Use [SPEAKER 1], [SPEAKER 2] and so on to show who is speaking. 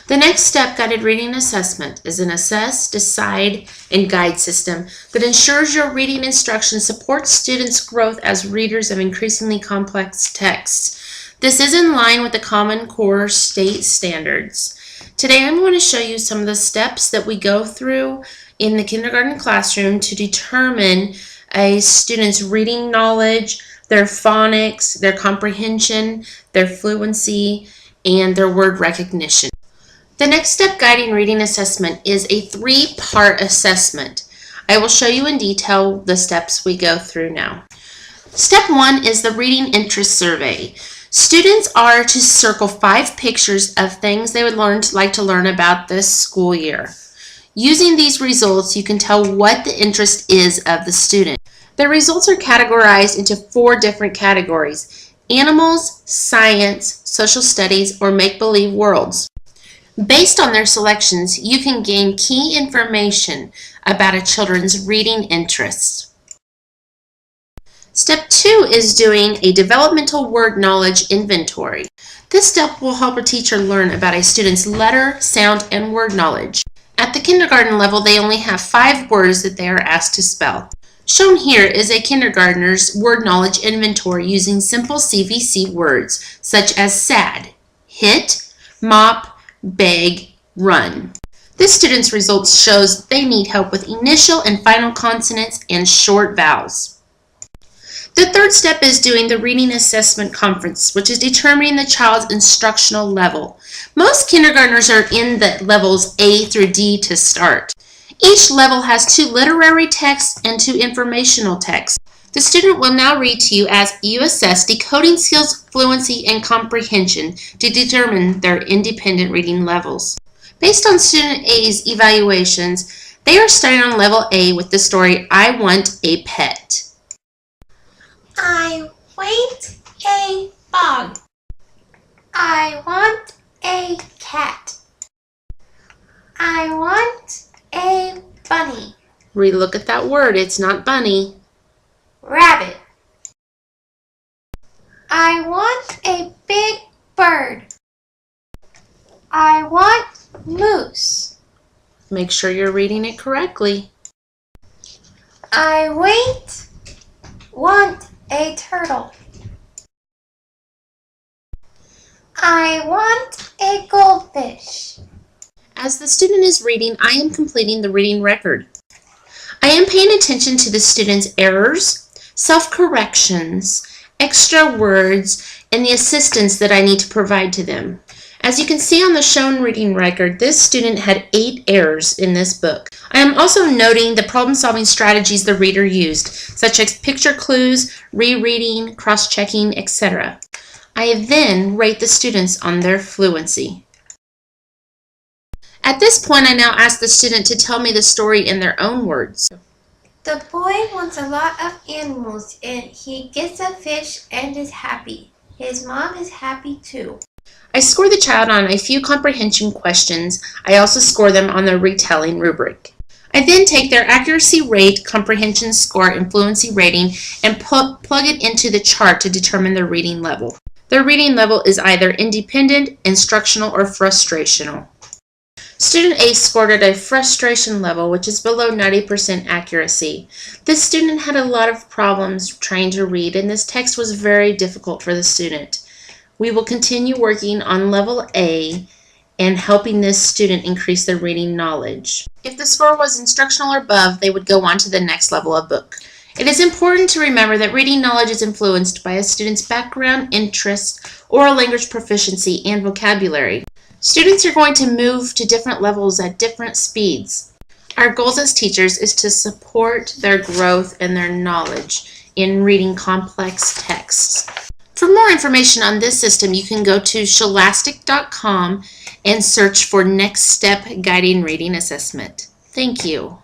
[SPEAKER 1] The Next Step Guided Reading Assessment is an assess, decide, and guide system that ensures your reading instruction supports students' growth as readers of increasingly complex texts. This is in line with the Common Core state standards. Today I'm going to show you some of the steps that we go through in the kindergarten classroom to determine a student's reading knowledge, their phonics, their comprehension, their fluency, and their word recognition. The Next Step Guiding Reading Assessment is a 3-part assessment. I will show you in detail the steps we go through now. Step 1 is the Reading Interest Survey. Students are to circle 5 pictures of things they would like to learn about this school year. Using these results, you can tell what the interest is of the student. The results are categorized into 4 different categories: animals, science, social studies, or make-believe worlds. Based on their selections, you can gain key information about a children's reading interests. Step 2 is doing a developmental word knowledge inventory. This step will help a teacher learn about a student's letter, sound, and word knowledge. At the kindergarten level, they only have 5 words that they are asked to spell. Shown here is a kindergartner's word knowledge inventory using simple CVC words such as sad, hit, mop, beg, run. This student's results shows they need help with initial and final consonants and short vowels. The 3rd step is doing the Reading Assessment Conference, which is determining the child's instructional level. Most kindergartners are in the levels A through D to start. Each level has 2 literary texts and 2 informational texts. The student will now read to you as you assess decoding skills, fluency, and comprehension to determine their independent reading levels. Based on student A's evaluations, they are starting on level A with the story, I Want a Pet.
[SPEAKER 2] I want a dog. I want a cat. I want a bunny.
[SPEAKER 1] Relook at that word, it's not bunny.
[SPEAKER 2] Rabbit. I want a big bird. I want moose.
[SPEAKER 1] Make sure you're reading it correctly.
[SPEAKER 2] I want a turtle. I want a goldfish.
[SPEAKER 1] As the student is reading, I am completing the reading record. I am paying attention to the student's errors, self-corrections, extra words, and the assistance that I need to provide to them. As you can see on the shown reading record, this student had 8 errors in this book. I am also noting the problem-solving strategies the reader used, such as picture clues, rereading, cross-checking, etc. I then rate the students on their fluency. At this point, I now ask the student to tell me the story in their own words.
[SPEAKER 2] The boy wants a lot of animals and he gets a fish and is happy. His mom is happy too.
[SPEAKER 1] I score the child on a few comprehension questions. I also score them on the retelling rubric. I then take their accuracy rate, comprehension score, and fluency rating and plug it into the chart to determine their reading level. Their reading level is either independent, instructional, or frustrational. Student A scored at a frustration level, which is below 90% accuracy. This student had a lot of problems trying to read, and this text was very difficult for the student. We will continue working on level A and helping this student increase their reading knowledge. If the score was instructional or above, they would go on to the next level of book. It is important to remember that reading knowledge is influenced by a student's background, interests, oral language proficiency, and vocabulary. Students are going to move to different levels at different speeds. Our goals as teachers is to support their growth and their knowledge in reading complex texts. For more information on this system, you can go to scholastic.com and search for Next Step Guiding Reading Assessment. Thank you.